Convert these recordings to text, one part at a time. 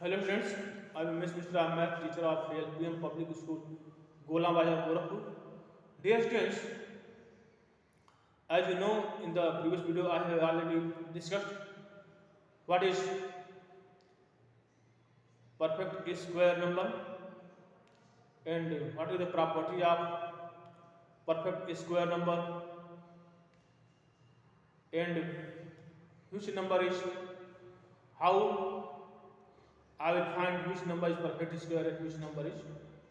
Hello friends, I am Ms. Mishra, math teacher of LPM Public School, Gola Bazar, Gorakhpur. Dear students, as you know, in the previous video I have already discussed what is perfect square number and what is the property of perfect square number and which number is how I will find which number is perfect square and which number is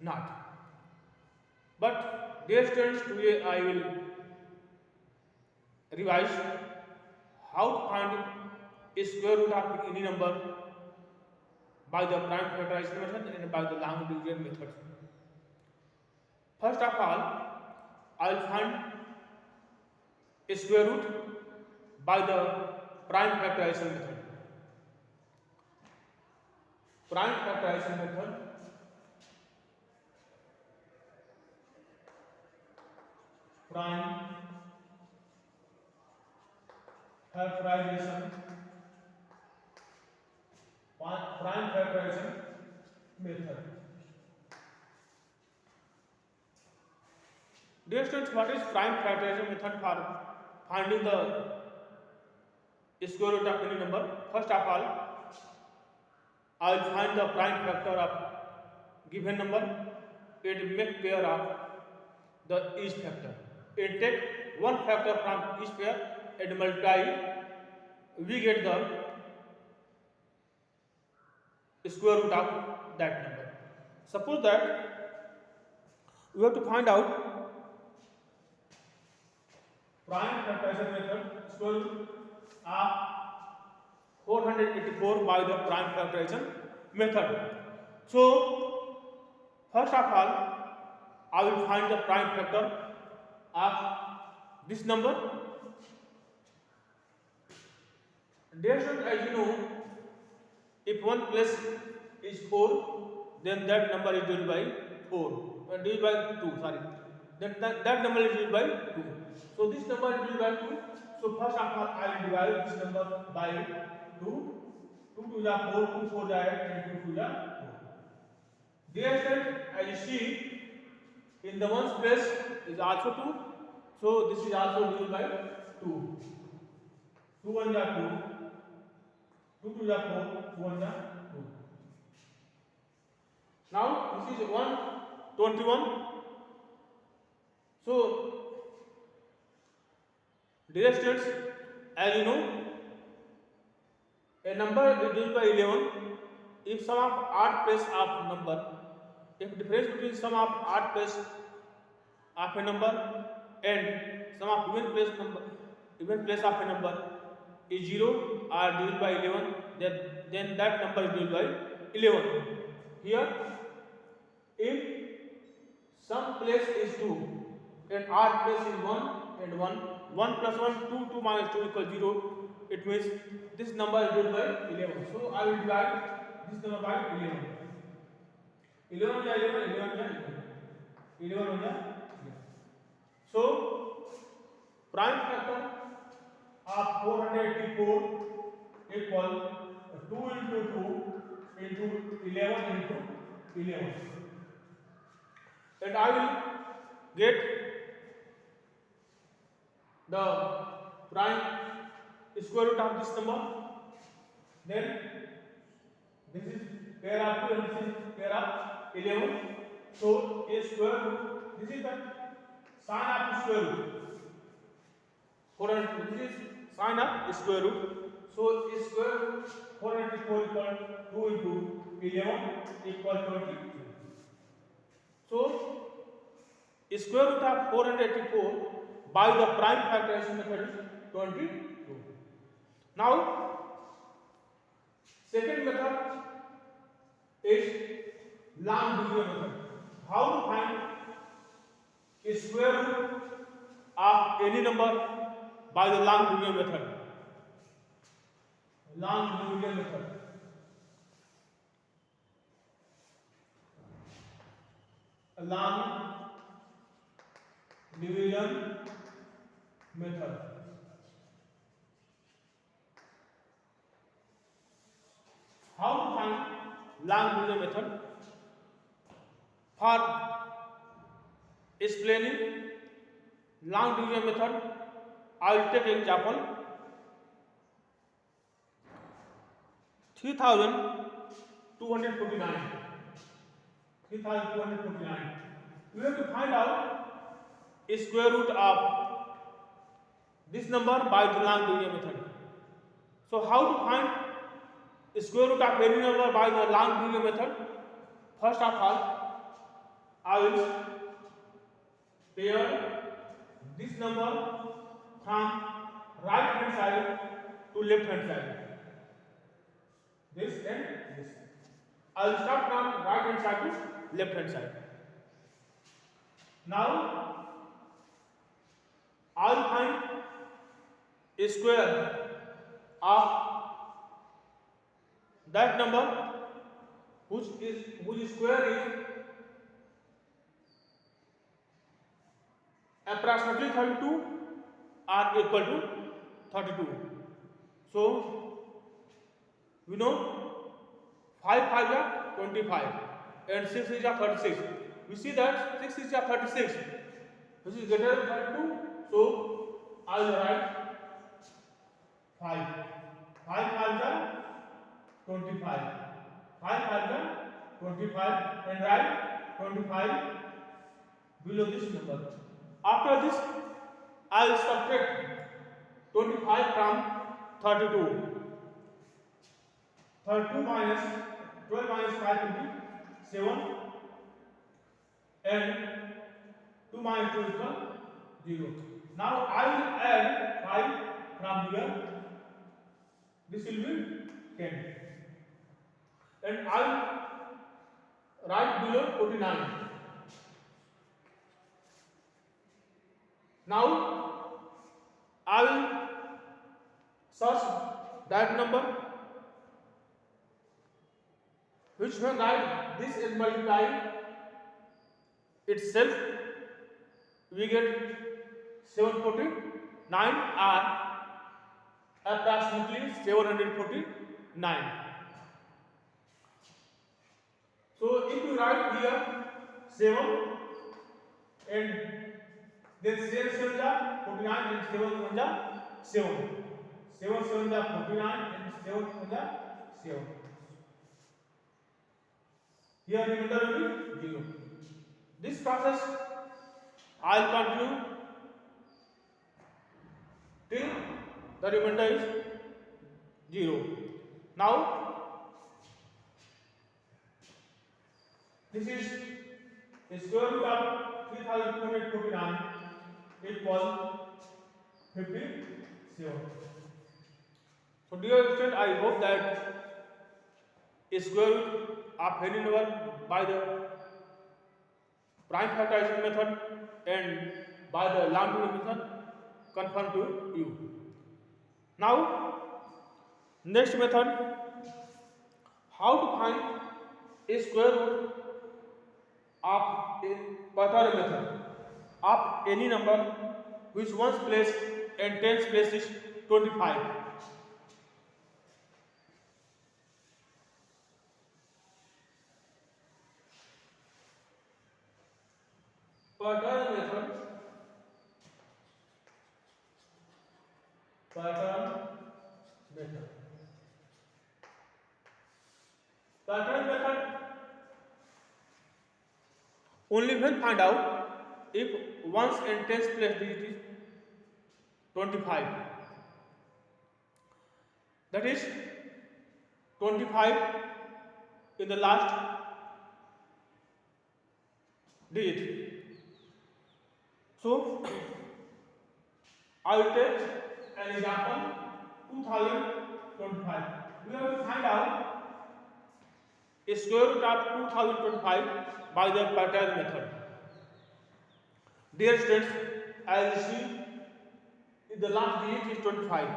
not. But dear students, today I will revise how to find a square root of any number by the prime factorization method and by the long division method. First of all, I will find a square root by the prime factorization method. Prime factorization method. Prime factorization. Prime factorization method. Dear students, what is prime factorization method for finding the square root of any number? First of all, I will find the prime factor of given number and make pair of the each factor. And take one factor from each pair and multiply, we get the square root of that number. Suppose that we have to find out prime factorization method square root of 484 by the prime factorization method. So, first of all, I will find the prime factor of this number. Dear students, as you know, if one place is 4, then that number is divided by 4, divided by 2, sorry. Then that number is divided by 2. So, this number is divided by 2. So, first of all, I will divide this number by 2. 2 to the 4, 2 4 the 8, and 2 to the 4. Dear students, as you see, in the ones place is also 2. So, this is also divided by 2. 2 1 the 2. 2 to the 4, 2 1 the 2. Now, this is 121. So, dear students, as you know, a number is divided by 11 if sum of odd place of number, if difference between sum of odd place of a number and sum of even place of a number is 0 or divided by 11, then that number is divided by 11. Here, if some place is 2 and odd place is 1 and 1, 1 plus 1, 2, 2 minus 2 equals 0, it means this number is divided by 11. So, I will divide this number by 11. 11 is 11, 11 is 11 is 11. So, prime factor of 484 equal 2 into 2 into 11 into 11. And I will get the prime square root of this number. Then this is pair of 2 and this is pair of 11. So a square root, this is the sign of square root. This is sign of square root. So a square root 484 equal 2 into 11 equal 22. So square root of 484 by the prime factorization method is 22. Now, second method is long division method. How to find a square root of any number by the long division method? Long division method. A long division method. How to find long division method. For explaining long division method, I will take example 3249. 3249. We have to find out square root of this number by the long division method. So how to find square root of any number by the long division method? First of all, I will pair this number from right hand side to left hand side. This and this. I will start from right hand side to left hand side. Now I will find a square of that number whose square is approximately 32 or equal to 32. So we know 5 5 is 25 and 6 is 36. We see that 6 is 36, which is greater than 32. So I will write 5. 5 5 is 25. 5 5 is 25 and write 25 below this number. After this, I will subtract 25 from 32. 32 minus 12 minus 5 will be 7 and 2 minus 2 equal 0. Now I will add 5 from here. This will be 10. And I will write below 49. Now I will search that number, which when write this and multiply itself, we get 749 or approximately 749. So if you write here 7 and then 7 7 is 49 and 7 1 is 7. 7 7 is 49 and 7 1 is 7. Here remainder will be 0. This process I will continue till the remainder is 0. Now this is square root of 3249 equal 57. So dear student, I hope that square root of any number by the prime factorization method and by the long division method confirm to you. Now next method, how to find a square root of a Pythagorean method of any number which ones place and tens place is 25. Pattern method. Pattern method. Pattern method only when find out if ones and tens place digit is 25. That is 25 in the last digit. So I will take an example 2025. We have to find out a square root of 2025 by the Pythagorean method. Dear students, as you see, the last digit is 25.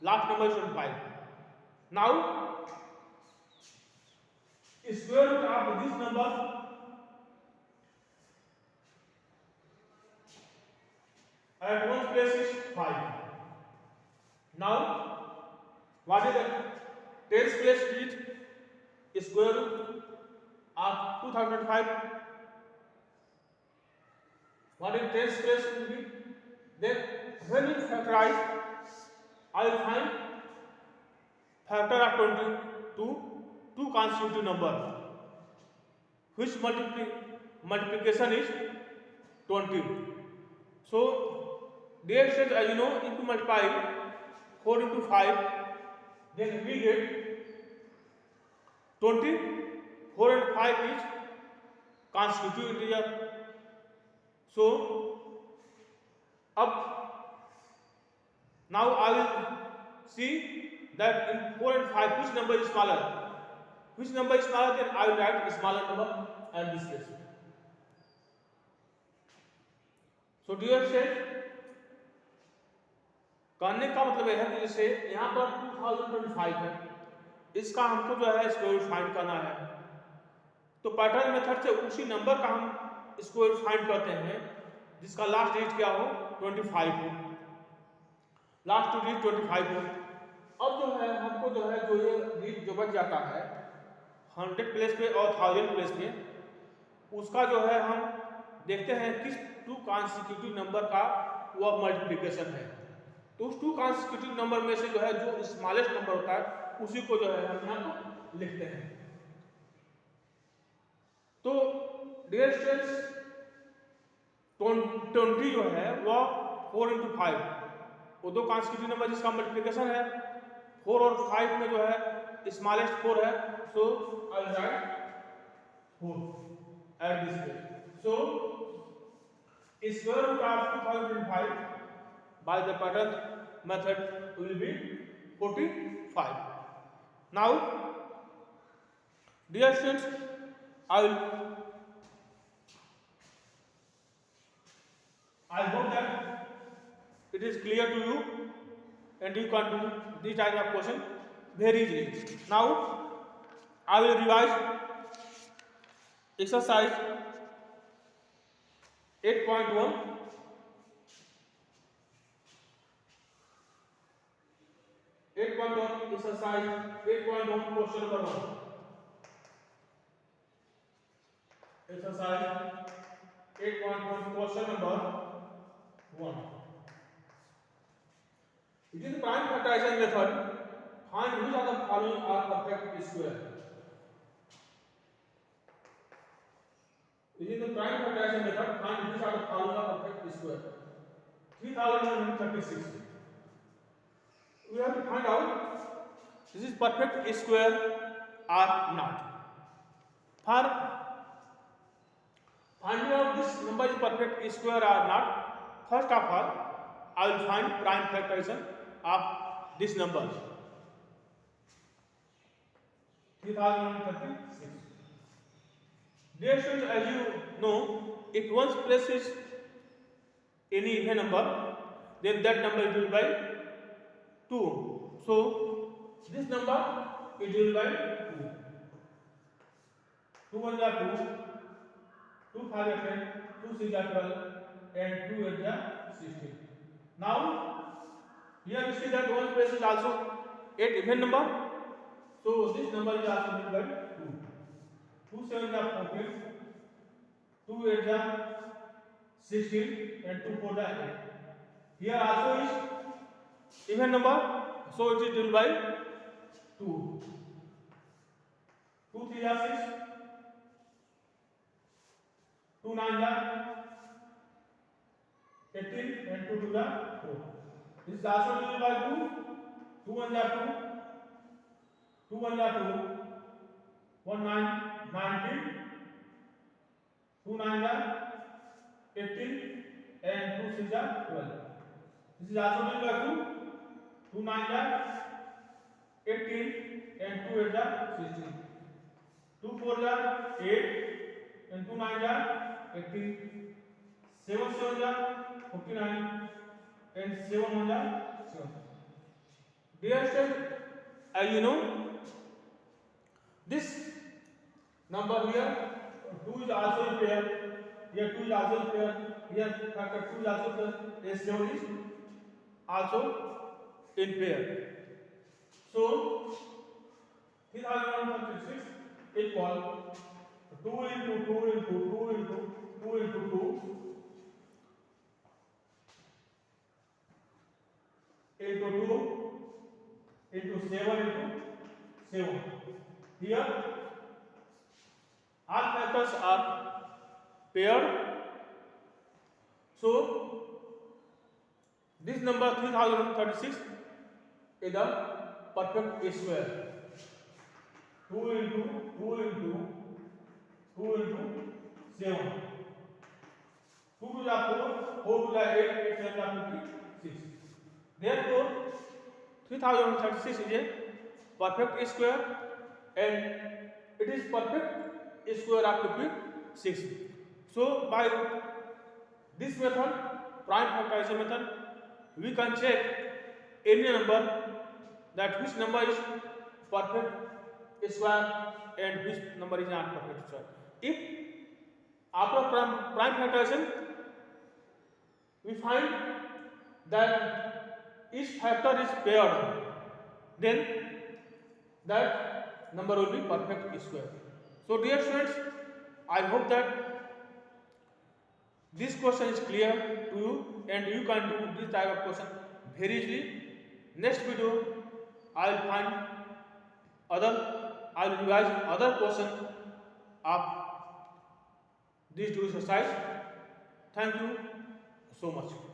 Last number is 25. Now, square root of this number at one place is 5. Now, what is the tens place digit? square root of 2005. What is tens place will be? Then when we factorize, I will find factor of 22 two consecutive number, which multiplication is 20. So dear students, as you know, if you multiply 4 into 5, then we get 20. 4 and 5 is consecutive integer. So up now I will see that in 4 and 5 which number is smaller. Which number is smaller, then I will write a smaller number and this case. So dear friends, कहने का मतलब यह है कि जैसे यहाँ पर 2025 है, इसका हमको जो है स्क्वायर रूट फाइंड करना है, तो पैटर्न मेथड से उसी नंबर का हम स्क्वायर रूट फाइंड करते हैं जिसका लास्ट डिजिट क्या हो, 25 हो, लास्ट टू डिजिट 25 हो। अब जो है हमको जो है जो ये डिजिट जो बच जाता है 100 प्लेस पे और 1000 प्लेस पे, उसका जो है हम देखते हैं किस टू कॉन्सिक्यूटिव नंबर का वो मल्टीप्लिकेशन है। तो उस टू कॉन्सिक्यूटिव नंबर में से जो है जो स्मॉलेस्ट नंबर होता है उसी को जो है हम यहाँ पर लिखते हैं। तो डियर स्टूडेंट्स, 20 जो है वह 4 into 5, वो दो कॉन्सिक्यूटिव नंबर जिसका मल्टीप्लिकेशन है 4 और 5 में जो है स्मॉलेस्ट 4 है, so I will write 4 at this place. So square root of 2005 by the pattern method will be 45. Now dear students, I hope that it is clear to you and you can do this type of question very easily. Now I will revise exercise 8.1. Exercise 8.1 question number 1. Exercise 8.1 question number 1. Using the prime factorization method, find which of the following are perfect square. Using the prime factorization method, find which of the following are perfect square. 3136. We have to find out this is perfect square or not. For finding out this number is perfect square or not, first of all I will find prime factorization of this number 3036. Dear students, as you know, if one's place is any even number, then that number is divided by 2. So this number is divided by 2. 2 1 are 2, 2 5 are 10, 2 6 are 12, and 2 8 are 16. Now here you see that one place is also 8 even number, so this number is also divided by 2. 2 7 are 14, 2 8 are 16, and 2 4 are 8. Here also is even number, so it is divided by 2. 2 3 are 6, 2 9 are 18, and 2 2 are 4. This is also divided by 2. 2 1 are 2, 2 1 are 2, 1 9 19, 2 9 are 18, and 2 6 are 12. This is also divided by 2. 2 9 are 18, and 2 8 are 16. 2 4 are 8, and 2 9 are 18. 7 7 are 49, and 7 1 are 7. Dear students, as you know, this number here 2 is also in pair. Here 2 is also in pair. Here factor 2 is also pair. This 7 is also in pair. So 3136 equal 2 into 2 into 2 into 2 into 2 into 2 into 7 into 7. Here all factors are paired, so this number 3036 is the perfect square. 2 into 2 into 2 into 7. 2 to the 4, 4 to the 8, 8 7 to 56. Therefore, 3036 is a perfect square and it is perfect square of 56. So, by this method, prime factorization method, we can check any number that which number is perfect square and which number is not perfect square. If after prime factorization we find that each factor is paired, then that number will be perfect square. So dear students, I hope that this question is clear to you and you can do this type of question very easily. Next video I will revise other question of this two exercise. Thank you so much.